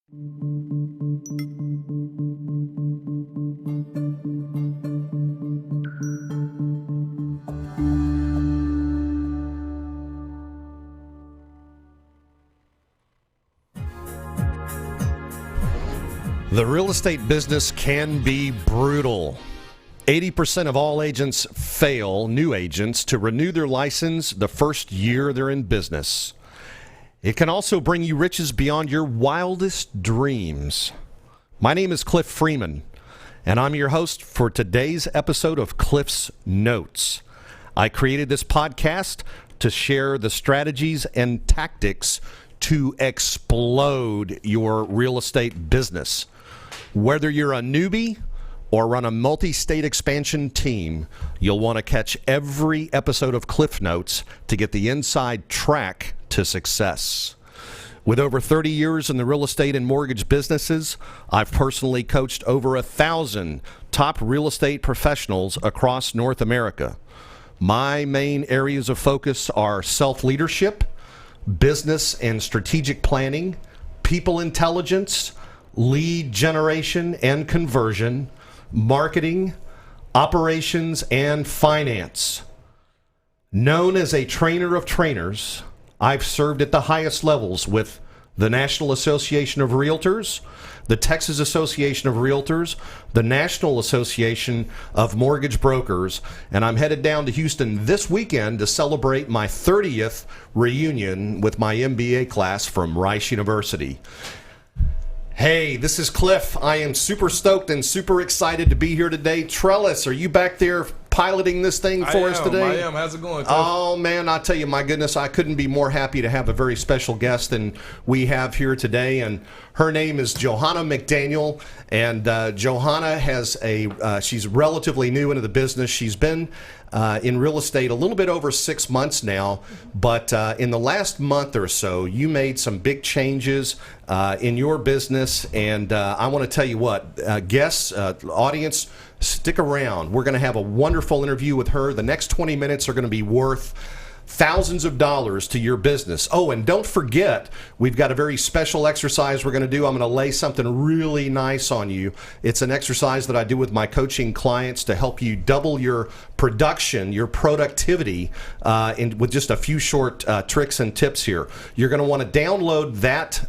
The real estate business can be brutal. 80% of all agents fail, new agents, to renew their license the first year they're in business. It can also bring you riches beyond your wildest dreams. My name is Cliff Freeman, and I'm your host for today's episode of Cliff's Notes. I created this podcast to share the strategies and tactics to explode your real estate business. Whether you're a newbie or run a multi-state expansion team, you'll want to catch every episode of Cliff Notes to get the inside track to success. With over 30 years in the real estate and mortgage businesses, I've personally coached over 1,000 top real estate professionals across North America. My main areas of focus are self-leadership, business and strategic planning, people intelligence, lead generation and conversion, marketing, operations, and finance. Known as a trainer of trainers, I've served at the highest levels with the National Association of Realtors, the Texas Association of Realtors, the National Association of Mortgage Brokers, and I'm headed down to Houston this weekend to celebrate my 30th reunion with my MBA class from Rice University. Hey, this is Cliff. I am super stoked and super excited to be here today. Trellis, are you back there piloting this thing for us today? I am. How's it going, Cliff? Oh, man, I tell you, my goodness, I couldn't be more happy to have a very special guest than we have here today. And her name is Johanna McDaniel. And Johanna has she's relatively new into the business. She's been in real estate a little bit over 6 months now, but in the last month or so, you made some big changes in your business, and I want to tell you what, guests, audience, stick around. We're going to have a wonderful interview with her. The next 20 minutes are going to be worth thousands of dollars to your business. Oh, and don't forget, we've got a very special exercise we're going to do. I'm going to lay something really nice on you. It's an exercise that I do with my coaching clients to help you double your production, your productivity, with just a few short tricks and tips here. You're going to want to download that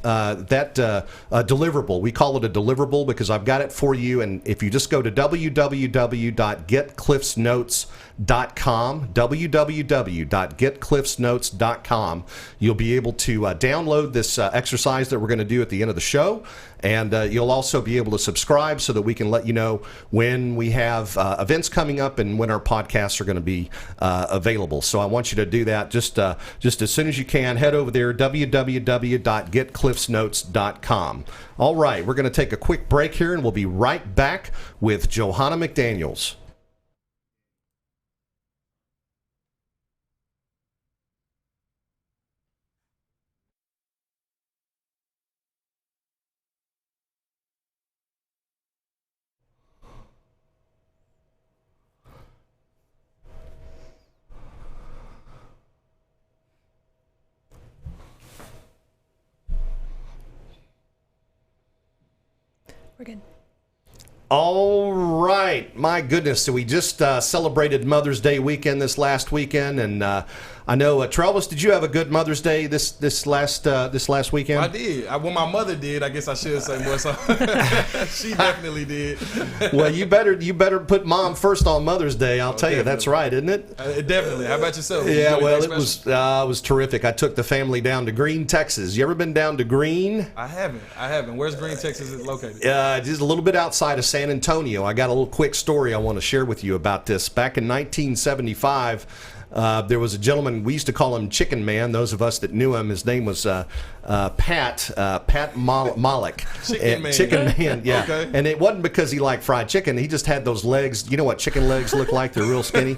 deliverable. We call it a deliverable because I've got it for you. And if you just go to www.getcliffsnotes.com, www.getcliffsnotes.com, you'll be able to download this exercise that we're going to do at the end of the show. And you'll also be able to subscribe so that we can let you know when we have events coming up and when our podcasts are going to be available. So I want you to do that just as soon as you can. Head over there, www.getcliffsnotes.com. All right, we're going to take a quick break here, and we'll be right back with Johanna McDaniels. We're good. All right. My goodness. So we just celebrated Mother's Day weekend this last weekend, and I know, Travis, did you have a good Mother's Day this last weekend? I did. Well, my mother did. I guess I should say more. So she definitely did. Well, you better put Mom first on Mother's Day. I'll tell you, that's right, isn't it? Definitely. How about yourself? Yeah. Well, it was terrific. I took the family down to Green, Texas. You ever been down to Green? I haven't. Where's Green, Texas is located? Just a little bit outside of San Antonio. I got a little quick story I want to share with you about this. Back in 1975. There was a gentleman, we used to call him Chicken Man, those of us that knew him. His name was Pat Malik. Chicken Man, yeah. Okay. And it wasn't because he liked fried chicken. He just had those legs. You know what chicken legs look like? They're real skinny.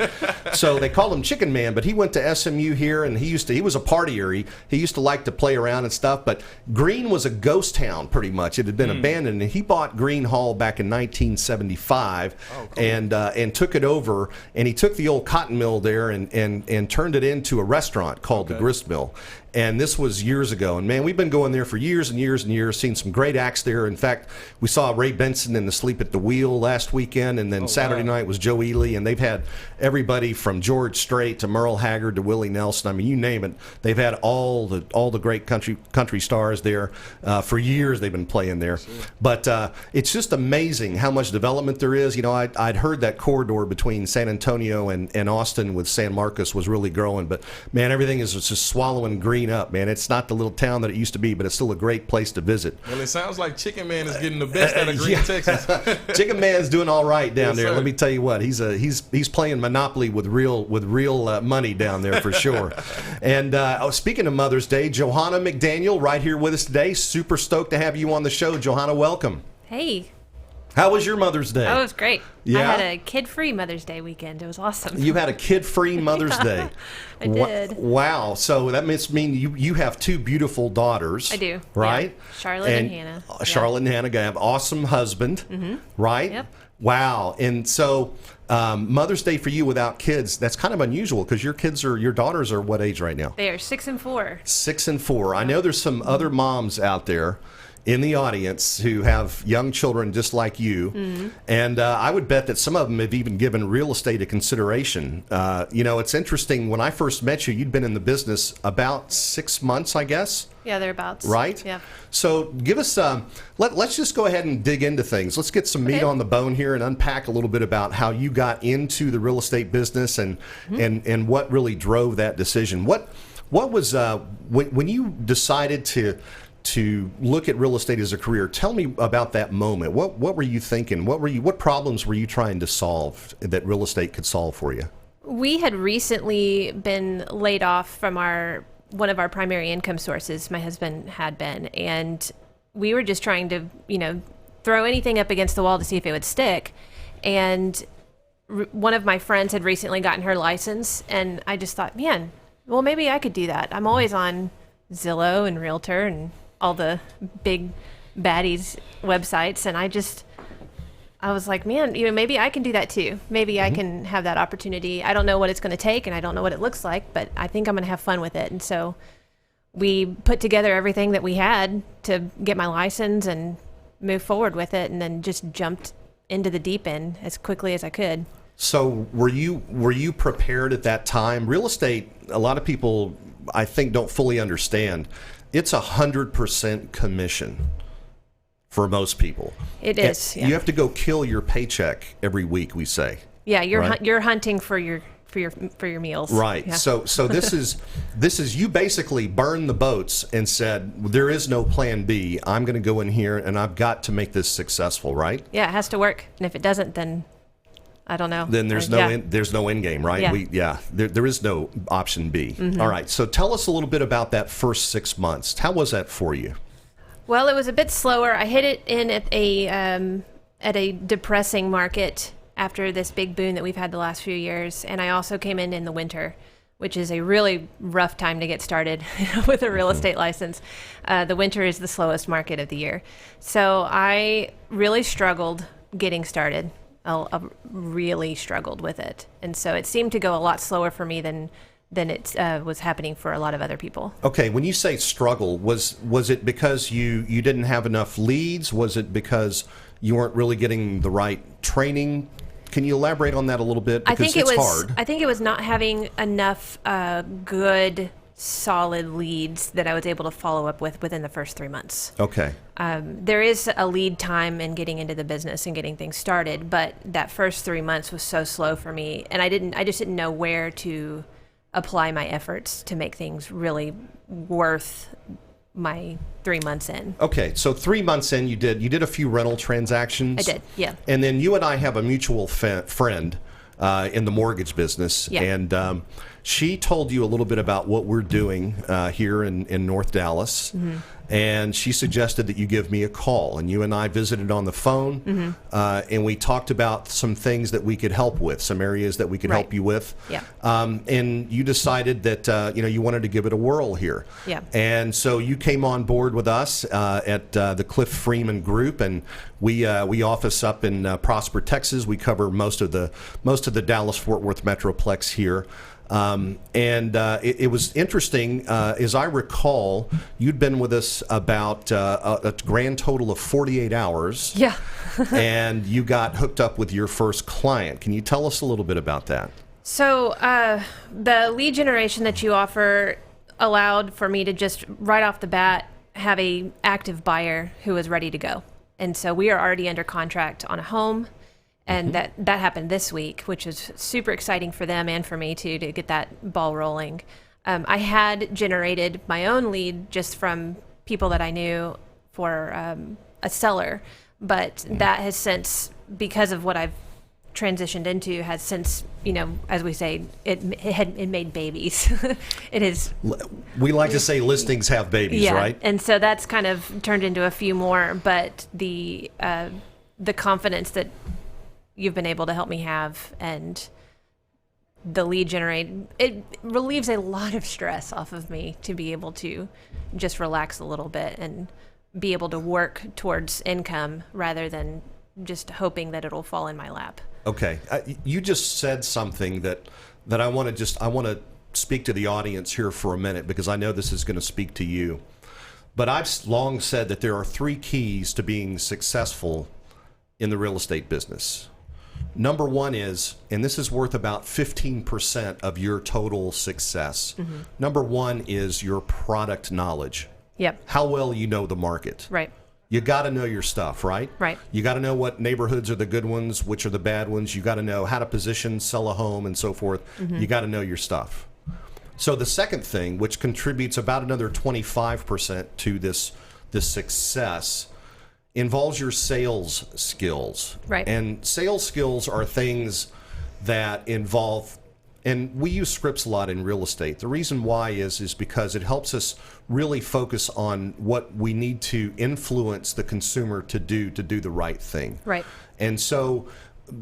So they called him Chicken Man, but he went to SMU here, and he was a partier. He used to like to play around and stuff, but Green was a ghost town pretty much. It had been abandoned, and he bought Green Hall back in 1975 and took it over, and he took the old cotton mill there and and turned it into a restaurant called the Grist Mill. And this was years ago. And, man, we've been going there for years and years and years, seen some great acts there. In fact, we saw Ray Benson in the Sleep at the Wheel last weekend, and then Saturday night was Joe Ely. And they've had everybody from George Strait to Merle Haggard to Willie Nelson. I mean, you name it. They've had all the great country stars there. For years they've been playing there. Sure. But it's just amazing how much development there is. You know, I'd heard that corridor between San Antonio and Austin with San Marcos was really growing. But, man, everything is just swallowing green up, man. It's not the little town that it used to be, but it's still a great place to visit. Well, it sounds like Chicken Man is getting the best out of Green, Texas. Chicken Man's doing all right down there. Sir. Let me tell you what, he's playing Monopoly with real money down there for sure. And speaking of Mother's Day, Johanna McDaniel right here with us today. Super stoked to have you on the show, Johanna. Welcome. Hey. How was your Mother's Day? Oh, it was great. Yeah? I had a kid-free Mother's Day weekend. It was awesome. You had a kid-free Mother's Day. I did. Wow. So that must mean you have two beautiful daughters. I do. Right? Yeah. Charlotte and Hannah. Charlotte and Hannah have an awesome husband. Mm-hmm. Right? Yep. Wow. And so Mother's Day for you without kids, that's kind of unusual because your daughters are what age right now? They are 6 and 4. 6 and 4. I know there's some other moms out there in the audience who have young children just like you. Mm-hmm. And I would bet that some of them have even given real estate a consideration. You know, it's interesting. When I first met you, you'd been in the business about 6 months, I guess. Yeah, thereabouts. Right? Yeah. So give us, let's just go ahead and dig into things. Let's get some meat on the bone here and unpack a little bit about how you got into the real estate business and what really drove that decision. What was, when you decided to look at real estate as a career, tell me about that moment. What were you thinking? What problems were you trying to solve that real estate could solve for you? We had recently been laid off from one of our primary income sources. My husband had been, and we were just trying to, throw anything up against the wall to see if it would stick. And one of my friends had recently gotten her license, and I just thought, man, well, maybe I could do that. I'm always on Zillow and Realtor and all the big baddies websites, and I was like, man, maybe I can do that too. Maybe I can have that opportunity. I don't know what it's going to take, and I don't know what it looks like, but I think I'm going to have fun with it. And so we put together everything that we had to get my license and move forward with it, and then just jumped into the deep end as quickly as I could. So were you prepared at that time? Real estate, a lot of people, I think, don't fully understand. It's 100% commission for most people. It is. Yeah. You have to go kill your paycheck every week, we say. Yeah, you're hunting for your meals. Right. Yeah. So this is you basically burned the boats and said there is no plan B. I'm going to go in here and I've got to make this successful, right? Yeah, it has to work. And if it doesn't, then I don't know. Then there's no end game, right? Yeah. There is no option B. Mm-hmm. All right. So tell us a little bit about that first 6 months. How was that for you? Well, it was a bit slower. I hit it in at a depressing market after this big boom that we've had the last few years, and I also came in the winter, which is a really rough time to get started with a real estate license. The winter is the slowest market of the year, so I really struggled getting started. I really struggled with it, and so it seemed to go a lot slower for me than it was happening for a lot of other people. Okay, when you say struggle, was it because you didn't have enough leads? Was it because you weren't really getting the right training? Can you elaborate on that a little bit? Because it's hard. I think it was not having enough good, solid leads that I was able to follow up within the first 3 months. Okay. There is a lead time in getting into the business and getting things started, but that first 3 months was so slow for me, and I just didn't know where to apply my efforts to make things really worth my 3 months in. Okay, so 3 months in, you did a few rental transactions. I did, yeah. And then you and I have a mutual friend in the mortgage business, yeah. And she told you a little bit about what we're doing here in North Dallas. Mm-hmm. And she suggested that you give me a call, and you and I visited on the phone, mm-hmm. And we talked about some things that we could help with, some areas that we could help you with. Yeah. And you decided that you wanted to give it a whirl here. Yeah. And so you came on board with us at the Cliff Freeman Group, and we office up in Prosper, Texas. We cover most of the Dallas-Fort Worth metroplex here. It was interesting. As I recall, you'd been with us about a grand total of 48 hours. Yeah. And you got hooked up with your first client. Can you tell us a little bit about that? So the lead generation that you offer allowed for me to just right off the bat have a active buyer who was ready to go. And so we are already under contract on a home. And that happened this week, which is super exciting for them and for me too, to get that ball rolling. I had generated my own lead just from people that I knew for a seller, but that has since, because of what I've transitioned into, has since, as we say, it made babies. It is. We like to say listings have babies, right? And so that's kind of turned into a few more, but the confidence that you've been able to help me have, and the lead generate, it relieves a lot of stress off of me to be able to just relax a little bit and be able to work towards income rather than just hoping that it'll fall in my lap. Okay. You just said something that I want to speak to the audience here for a minute, because I know this is going to speak to you. But I've long said that there are 3 keys to being successful in the real estate business. Number 1 is, and this is worth about 15% of your total success. Number 1 is your product knowledge. Yep. How well you know the market. Right. You got to know your stuff, right? Right. You got to know what neighborhoods are the good ones, which are the bad ones. You got to know how to position, sell a home, and so forth. You got to know your stuff. So the second thing, which contributes about another 25% to this success, involves your sales skills. Right. And sales skills are things that involve, and we use scripts a lot in real estate. The reason why is because it helps us really focus on what we need to influence the consumer to do the right thing. Right. And so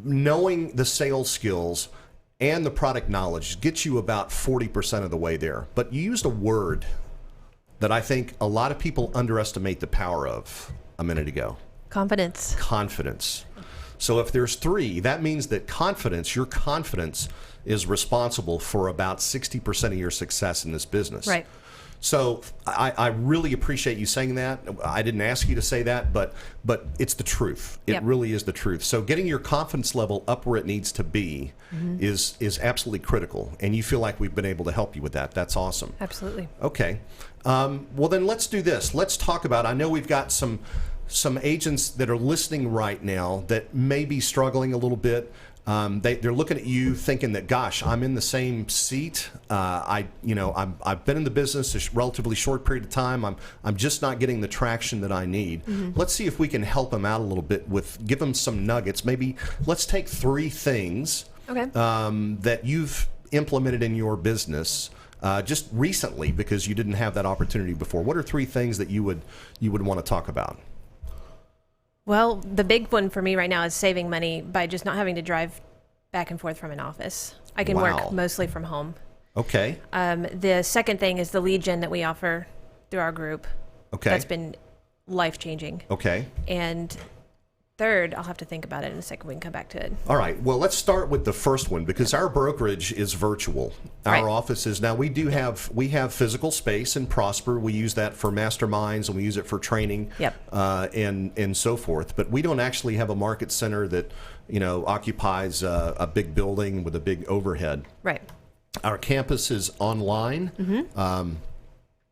knowing the sales skills and the product knowledge gets you about 40% of the way there. But you used a word that I think a lot of people underestimate the power of a minute ago. Confidence. Confidence. So if there's 3, that means that your confidence is responsible for about 60% of your success in this business. Right. So I really appreciate you saying that. I didn't ask you to say that, but it's the truth. It really is the truth. So getting your confidence level up where it needs to be is absolutely critical. And you feel like we've been able to help you with that. That's awesome. Absolutely. Okay. Well, then let's do this. Let's talk about, I know we've got some agents that are listening right now that may be struggling a little bit. They're looking at you thinking that, gosh, I'm in the same seat. I've been in the business a relatively short period of time. I'm just not getting the traction that I need. Let's see if we can help them out a little bit give them some nuggets. Maybe let's take 3 things that you've implemented in your business just recently, because you didn't have that opportunity before. What are 3 things that you would want to talk about? Well, the big one for me right now is saving money by just not having to drive back and forth from an office. I can work mostly from home. Okay. The second thing is the lead gen that we offer through our group. Okay. That's been life-changing. Okay. And third, I'll have to think about it in a second. We can come back to it. All right. Well, let's start with the first one, because our brokerage is virtual. Our offices now, we have physical space in Prosper. We use that for masterminds, and we use it for training, and so forth. But we don't actually have a market center that occupies a big building with a big overhead. Right. Our campus is online.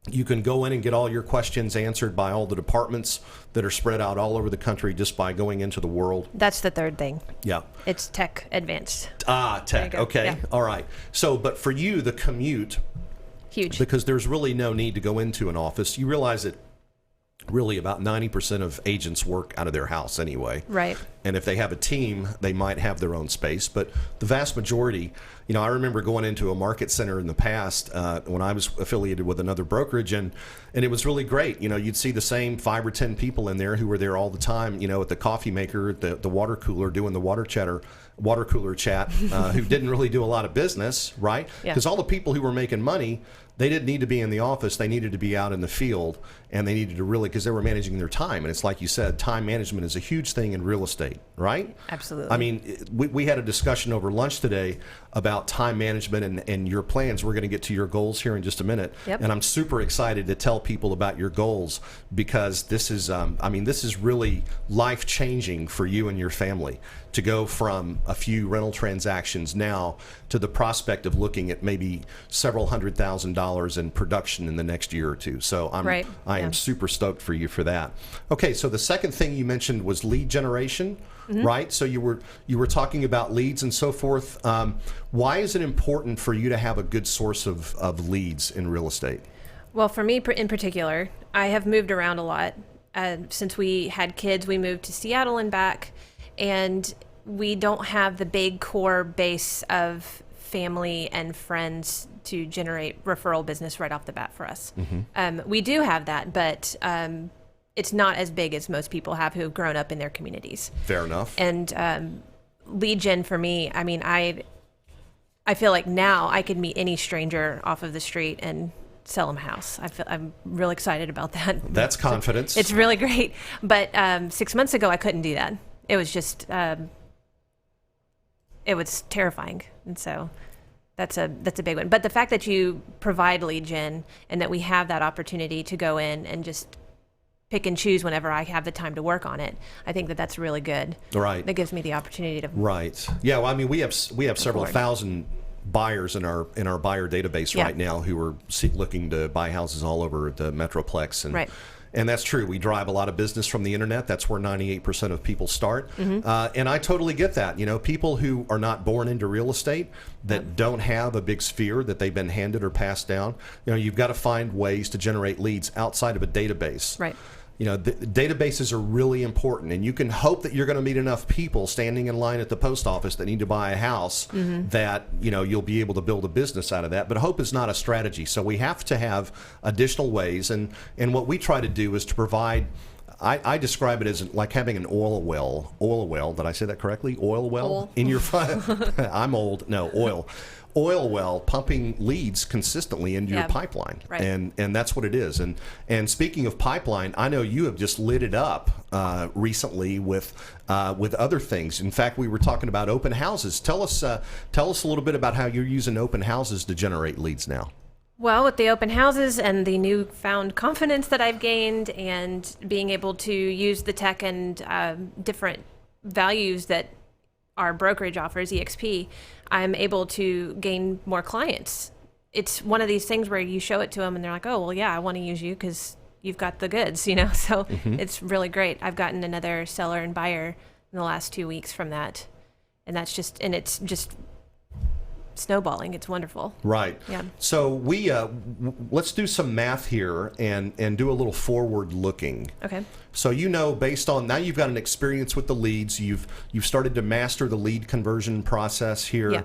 You can go in and get all your questions answered by all the departments that are spread out all over the country just by going into the world. That's the third thing. Yeah. It's tech advanced. Tech. Okay. Yeah. All right. So, but for you, the commute, huge, because there's really no need to go into an office. You realize that really about 90% of agents work out of their house anyway. Right. And if they have a team, they might have their own space. But the vast majority, I remember going into a market center in the past when I was affiliated with another brokerage, and it was really great. You'd see the same 5 or 10 people in there who were there all the time, at the coffee maker, the water cooler, doing the water cooler chat, who didn't really do a lot of business, right? Because all the people who were making money, they didn't need to be in the office. They needed to be out in the field, and they needed to really, because they were managing their time. And it's like you said, time management is a huge thing in real estate. estate, right? Absolutely. I mean, we had a discussion over lunch today about time management and your plans. We're going to get to your goals here in just a minute. Yep. And I'm super excited to tell people about your goals because this is, this is really life-changing for you and your family to go from a few rental transactions now to the prospect of looking at maybe several $100,000 in production in the next year or two. So I am super stoked for you for that. Okay, so the second thing you mentioned was lead generation, right? So you were talking about leads and so forth. Why is it important for you to have a good source of leads in real estate? Well, for me in particular, I have moved around a lot. Since we had kids, we moved to Seattle and back, and we don't have the big core base of family and friends to generate referral business right off the bat for us. We do have that, but it's not as big as most people have who have grown up in their communities. Fair enough. And lead gen for me, I mean, I feel like now I could meet any stranger off of the street and sell them a house. I'm real excited about that. That's confidence. It's really great. But 6 months ago, I couldn't do that. It was just, it was terrifying. And so that's a big one. But the fact that you provide lead gen and that we have that opportunity to go in and just pick and choose whenever I have the time to work on it, I think that's really good. Right. That gives me the opportunity to. Right. Yeah. Well, I mean, we have several thousand buyers in our buyer database right now who are looking to buy houses all over the Metroplex, and and that's true. We drive a lot of business from the internet. That's where 98% of people start, and I totally get that. You know, people who are not born into real estate, that don't have a big sphere that they've been handed or passed down. You know, you've got to find ways to generate leads outside of a database. Right. You know, the databases are really important, and you can hope that you're going to meet enough people standing in line at the post office that need to buy a house that, you know, you'll be able to build a business out of that. But hope is not a strategy. So we have to have additional ways, and what we try to do is to provide, I describe it as like having an oil well. Did I say that correctly? Oil well? In your I'm old. No, oil well pumping leads consistently into your pipeline. Right. And that's what it is. And speaking of pipeline, I know you have just lit it up recently with other things. In fact, we were talking about open houses. Tell us a little bit about how you're using open houses to generate leads now. Well, with the open houses and the newfound confidence that I've gained and being able to use the tech and different values that our brokerage offers, EXP, I'm able to gain more clients. It's one of these things where you show it to them and they're like, oh, well, yeah, I want to use you because you've got the goods, you know? So it's really great. I've gotten another seller and buyer in the last 2 weeks from that. And it's just snowballing. It's wonderful. Right. Yeah. So we let's do some math here and do a little forward looking. Okay. So based on now you've got an experience with the leads, you've started to master the lead conversion process here. Yeah.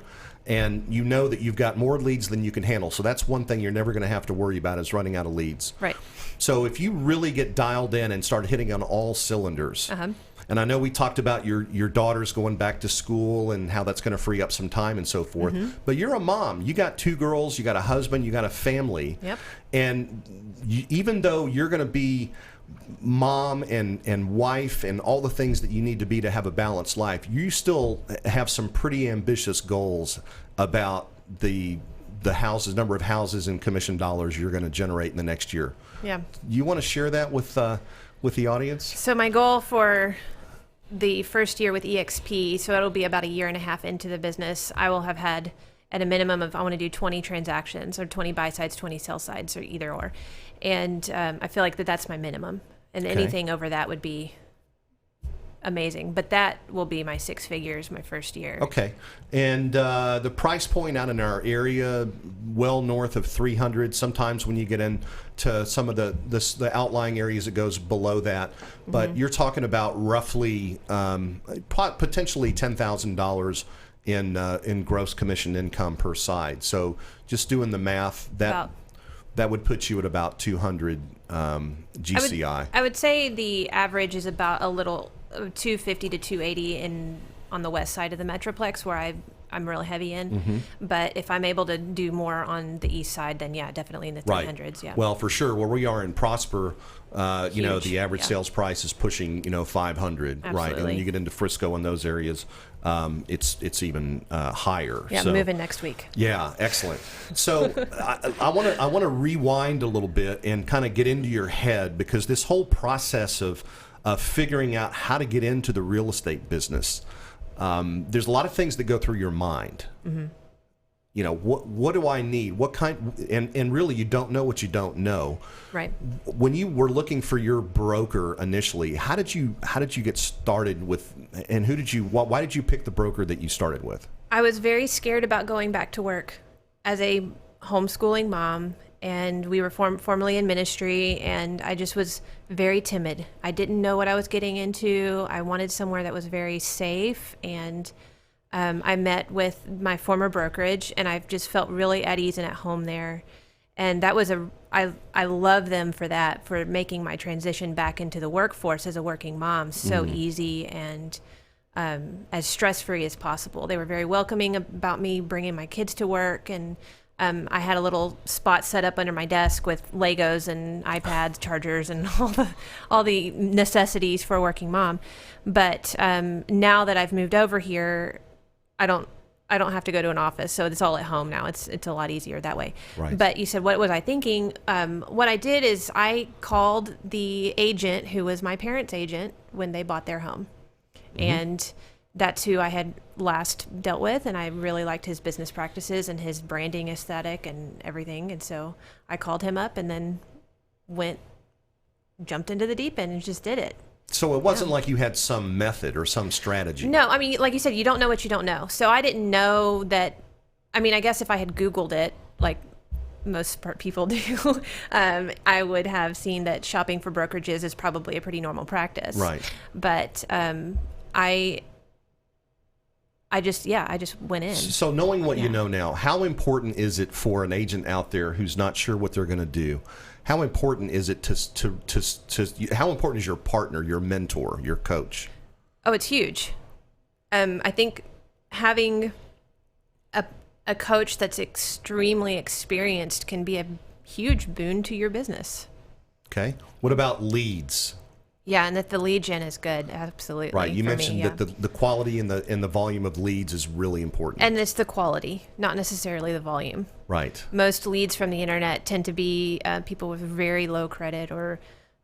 And you know that you've got more leads than you can handle. So that's one thing you're never going to have to worry about is running out of leads. Right. So if you really get dialed in and start hitting on all cylinders, and I know we talked about your daughters going back to school and how that's going to free up some time and so forth. But you're a mom. You got 2 girls. You got a husband. You got a family. Yep. And even though you're going to be mom and wife and all the things that you need to be to have a balanced life, you still have some pretty ambitious goals about the number of houses and commission dollars you're going to generate in the next year. Yeah. You want to share that with the audience? So my goal for the first year with EXP, so it'll be about 1.5 years into the business, I will have had at a minimum of, I want to do 20 transactions or 20 buy sides, 20 sell sides, or either or. And I feel like that's my minimum. And anything over that would be amazing. But that will be my 6 figures my first year. Okay. And the price point out in our area, well north of 300. Sometimes when you get into some of the outlying areas, it goes below that. But you're talking about roughly potentially $10,000 in gross commission income per side. So just doing the math, that would put you at about 200 GCI. I would say the average is about a little 250 to 280 in on the west side of the Metroplex where I'm real heavy in. Mm-hmm. But if I'm able to do more on the east side, then yeah, definitely in the 300s. Yeah. Well, for sure. Where we are in Prosper, you know, the average Yeah. sales price is pushing, 500, right? And Absolutely. when you get into Frisco and those areas, it's even higher. Yeah, So, I'm moving next week. yeah, excellent. So I want to rewind a little bit and kind of get into your head, because this whole process of figuring out how to get into the real estate business, there's a lot of things that go through your mind. Mm-hmm. You know, what do I need? What kind? And really, you don't know what you don't know. Right. When you were looking for your broker initially, how did you get started with? And why did you pick the broker that you started with? I was very scared about going back to work as a homeschooling mom, and we were formerly in ministry, and I just was very timid. I didn't know what I was getting into. I wanted somewhere that was very safe, and I met with my former brokerage, and I've just felt really at ease and at home there. And that was I love them for that, for making my transition back into the workforce as a working mom so easy and as stress-free as possible. They were very welcoming about me bringing my kids to work, and I had a little spot set up under my desk with Legos and iPads, chargers, and all the necessities for a working mom. But now that I've moved over here, I don't have to go to an office, so it's all at home now. It's a lot easier that way. Right. But you said, what was I thinking? What I did is I called the agent who was my parents' agent when they bought their home. And that's who I had last dealt with, and I really liked his business practices and his branding aesthetic and everything. And so I called him up and then jumped into the deep end and just did it. So it wasn't like you had some method or some strategy. No, I mean, like you said, you don't know what you don't know. So I didn't know that. I mean, I guess if I had Googled it, like most people do, I would have seen that shopping for brokerages is probably a pretty normal practice. Right. But I just went in. So knowing what you know now, how important is it for an agent out there who's not sure what they're going to do? How important is it how important is your partner, your mentor, your coach? Oh, it's huge. I think having a coach that's extremely experienced can be a huge boon to your business. Okay. What about leads? Yeah, and that the lead gen is good. Absolutely. Right. You for mentioned me, yeah. that the quality and the volume of leads is really important. And it's the quality, not necessarily the volume. Right. Most leads from the internet tend to be people with very low credit, or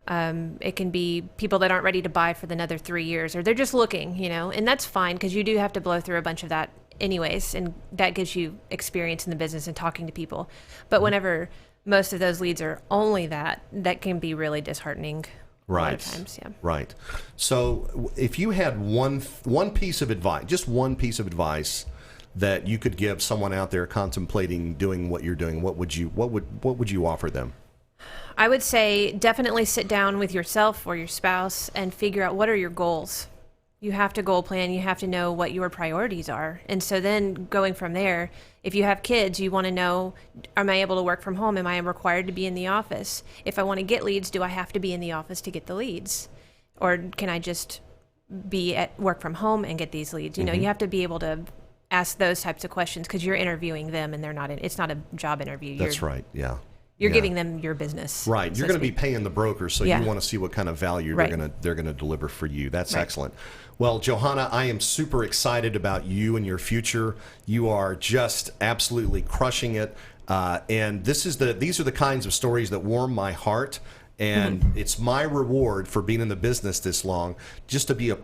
it can be people that aren't ready to buy for another 3 years, or they're just looking, and that's fine because you do have to blow through a bunch of that anyways, and that gives you experience in the business and talking to people. But whenever most of those leads are only that can be really disheartening. Right. A lot of times, yeah. Right. So if you had one piece of advice, just one piece of advice that you could give someone out there contemplating doing what you're doing, what would you offer them? I would say definitely sit down with yourself or your spouse and figure out what are your goals. You have to goal plan. You have to know what your priorities are. And so then going from there, if you have kids, you want to know, am I able to work from home? Am I required to be in the office? If I want to get leads, do I have to be in the office to get the leads? Or can I just be at work from home and get these leads? You have to be able to ask those types of questions because you're interviewing them and it's not a job interview. That's right. Yeah. You're giving them your business. Right. So You're going to be paying the broker, so Yeah. you want to see what kind of value Right. they're going to deliver for you. That's Right. excellent. Well, Johanna, I am super excited about you and your future. You are just absolutely crushing it. And these are the kinds of stories that warm my heart. And it's my reward for being in the business this long, just to be a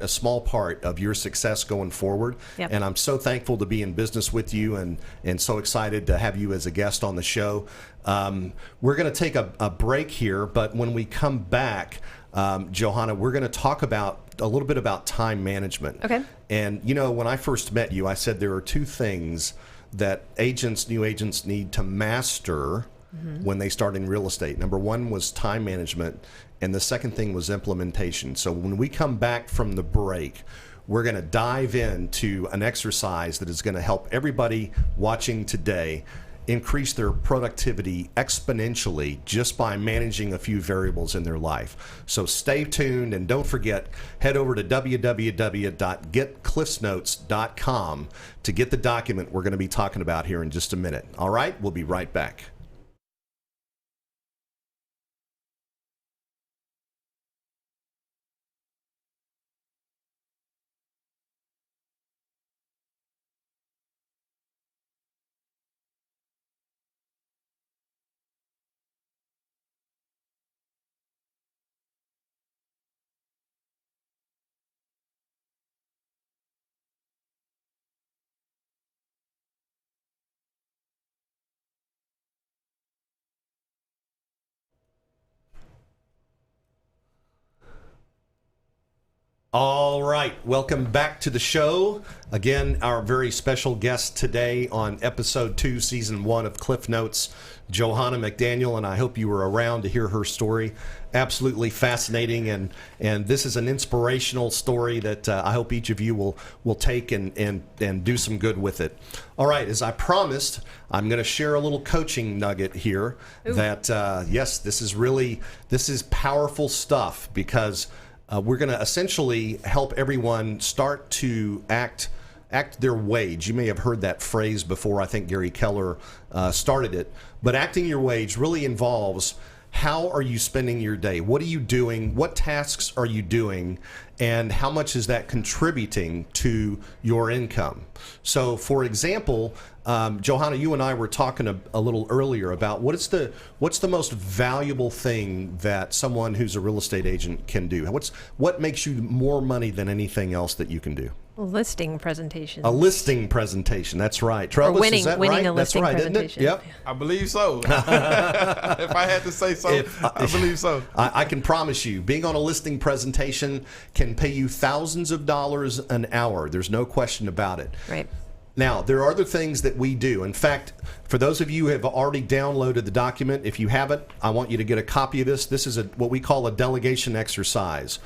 small part of your success going forward. Yep. And I'm so thankful to be in business with you and so excited to have you as a guest on the show. We're going to take a break here, but when we come back, Johanna, we're going to talk a little bit about time management. Okay. And, when I first met you, I said there are two things that new agents need to master when they start in real estate. Number one was time management, and the second thing was implementation. So when we come back from the break, we're going to dive into an exercise that is going to help everybody watching today increase their productivity exponentially just by managing a few variables in their life. So stay tuned, and don't forget, head over to www.getcliffsnotes.com to get the document we're going to be talking about here in just a minute. All right, we'll be right back. All right, welcome back to the show. Again, our very special guest today on episode 2, season 1 of Cliff Notes, Johanna McDaniel, and I hope you were around to hear her story. Absolutely fascinating, and this is an inspirational story that I hope each of you will take and do some good with it. All right, as I promised, I'm going to share a little coaching nugget here. Ooh. That yes, this is powerful stuff, because we're going to essentially help everyone start to act their wage. You may have heard that phrase before. I think Gary Keller started it. But acting your wage really involves, how are you spending your day? What are you doing? What tasks are you doing? And how much is that contributing to your income? So, for example, Johanna, you and I were talking a little earlier about what's the most valuable thing that someone who's a real estate agent can do? What makes you more money than anything else that you can do? Listing presentations. A listing presentation. That's right. Travis, or winning, is that winning right? a listing That's right, presentation. Isn't it? Yep. I believe so. If I had to say so, I believe so. I can promise you, being on a listing presentation can pay you thousands of dollars an hour. There's no question about it. Right. Now, there are other things that we do. In fact, for those of you who have already downloaded the document, if you haven't, I want you to get a copy of this. This is what we call a delegation exercise.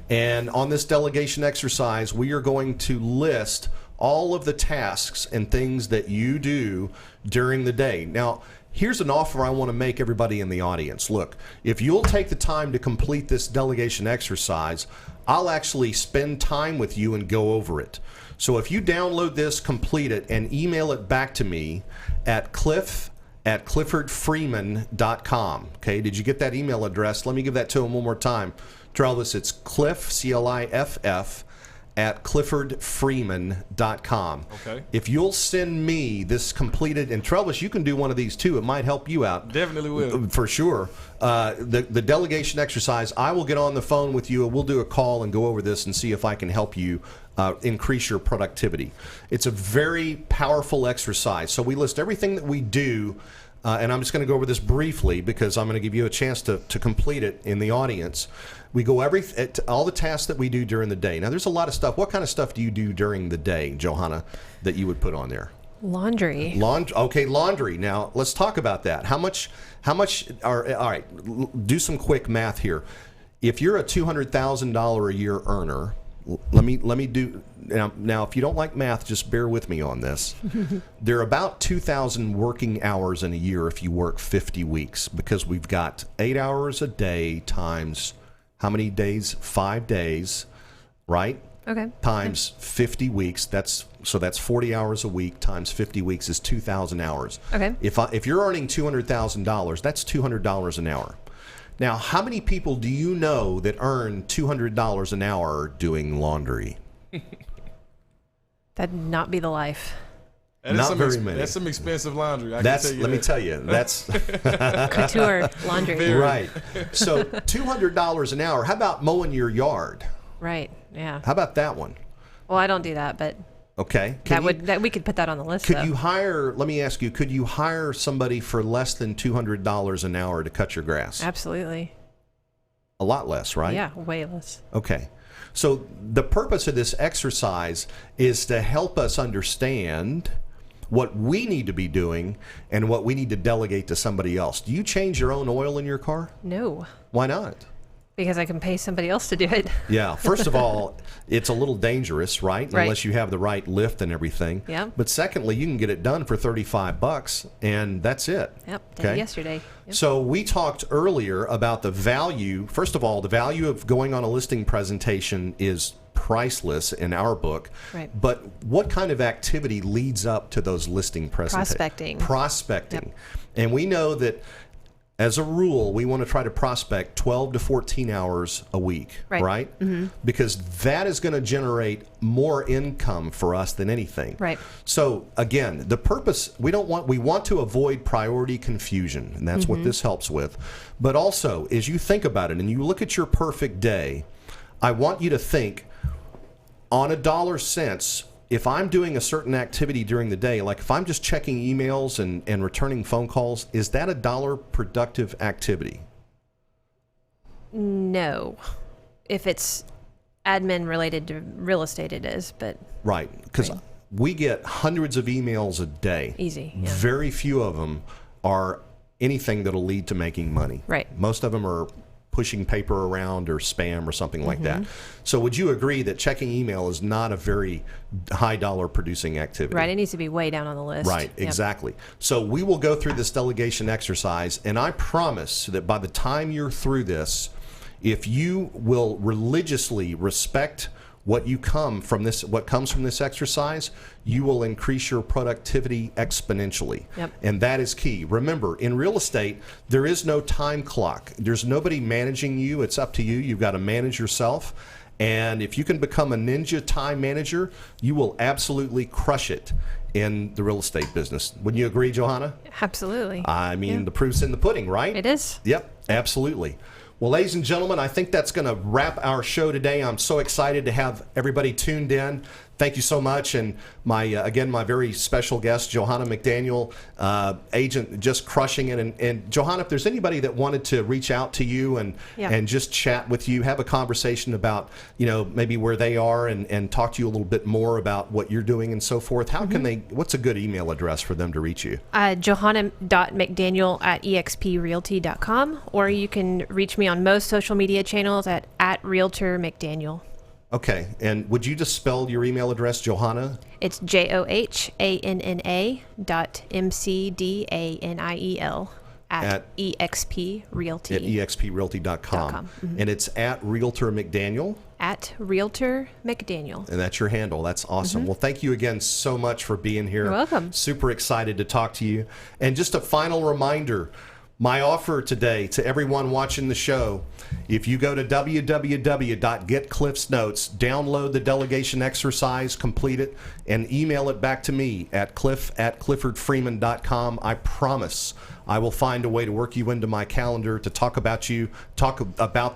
And on this delegation exercise, we are going to list all of the tasks and things that you do during the day. Now, here's an offer I want to make everybody in the audience. Look, if you'll take the time to complete this delegation exercise, I'll actually spend time with you and go over it. So if you download this, complete it, and email it back to me at cliff@cliffordfreeman.com. Okay, did you get that email address? Let me give that to him one more time. Travis, it's Cliff, C-L-I-F-F, at cliffordfreeman.com. Okay. If you'll send me this completed, and Travis, you can do one of these too. It might help you out. Definitely will. For sure. The delegation exercise, I will get on the phone with you and we'll do a call and go over this and see if I can help you increase your productivity. It's a very powerful exercise. So we list everything that we do, and I'm just going to go over this briefly because I'm going to give you a chance to complete it in the audience. We go all the tasks that we do during the day. Now, there's a lot of stuff. What kind of stuff do you do during the day, Johanna, that you would put on there? Laundry. Okay, laundry. Now, let's talk about that. How much all right, do some quick math here. If you're a $200,000 a year earner, let me do now. If you don't like math, just bear with me on this. There are about 2,000 working hours in a year if you work 50 weeks, because we've got 8 hours a day times how many days? 5 days, right? Okay. Times 50 weeks. That's 40 hours a week times 50 weeks is 2,000 hours. Okay. If you're earning $200,000, that's $200 an hour. Now, how many people do you know that earn $200 an hour doing laundry? That'd not be the life. Not very many. That's some expensive laundry. Let me tell you, that's couture laundry. Right. So $200 an hour. How about mowing your yard? Right. Yeah. How about that one? Well, I don't do that, but okay. We could put that on the list. Could you hire? Let me ask you. Could you hire somebody for less than $200 an hour to cut your grass? Absolutely. A lot less, right? Yeah, way less. Okay. So the purpose of this exercise is to help us understand what we need to be doing and what we need to delegate to somebody else. Do you change your own oil in your car? No. Why not? Because I can pay somebody else to do it. Yeah. First of all, it's a little dangerous, right? Right. Unless you have the right lift and everything. Yeah. But secondly, you can get it done for $35 and that's it. Yep. Did it yesterday. Yep. So we talked earlier about the value. First of all, the value of going on a listing presentation is priceless in our book. Right. But what kind of activity leads up to those listing presentations? Prospecting. Yep. And we know that as a rule, we want to try to prospect 12 to 14 hours a week, right? Mm-hmm. Because that is going to generate more income for us than anything. Right. So again, the purpose, we want to avoid priority confusion, and that's what this helps with. But also, as you think about it and you look at your perfect day, I want you to think on a dollar sense. If I'm doing a certain activity during the day, like if I'm just checking emails and returning phone calls, is that a dollar productive activity? No. If it's admin related to real estate, it is, but... Right, because we get hundreds of emails a day. Easy, yeah. Very few of them are anything that'll lead to making money. Right. Most of them are pushing paper around or spam or something like that. So would you agree that checking email is not a very high dollar producing activity? Right, it needs to be way down on the list. Right, Yep. exactly. So we will go through this delegation exercise, and I promise that by the time you're through this, if you will religiously respect what comes from this exercise, you will increase your productivity exponentially. Yep. And that is key. Remember, in real estate, there is no time clock. There's nobody managing you. It's up to you. You've got to manage yourself. And if you can become a ninja time manager, you will absolutely crush it in the real estate business. Wouldn't you agree, Johanna? Absolutely. I mean, the proof's in the pudding, right? It is. Yep, absolutely. Well, ladies and gentlemen, I think that's going to wrap our show today. I'm so excited to have everybody tuned in. Thank you so much. And my very special guest, Johanna McDaniel, agent, just crushing it. And Johanna, if there's anybody that wanted to reach out to you and just chat with you, have a conversation about, maybe where they are and talk to you a little bit more about what you're doing and so forth, how can they, what's a good email address for them to reach you? Johanna.McDaniel@exprealty.com, or you can reach me on most social media channels at Realtor McDaniel. Okay, and would you just spell your email address, Johanna? It's JOHANNA.MCDANIEL at EXPRealty. At exprealty.com. And it's at Realtor McDaniel? At Realtor McDaniel. And that's your handle. That's awesome. Well, thank you again so much for being here. You're welcome. Super excited to talk to you. And just a final reminder, my offer today to everyone watching the show, if you go to www.getcliffsnotes, download the delegation exercise, complete it, and email it back to me at cliff@cliffordfreeman.com, I promise I will find a way to work you into my calendar to talk about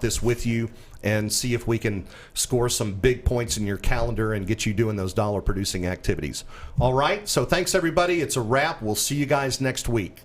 this with you, and see if we can score some big points in your calendar and get you doing those dollar producing activities. All right, so thanks everybody. It's a wrap. We'll see you guys next week.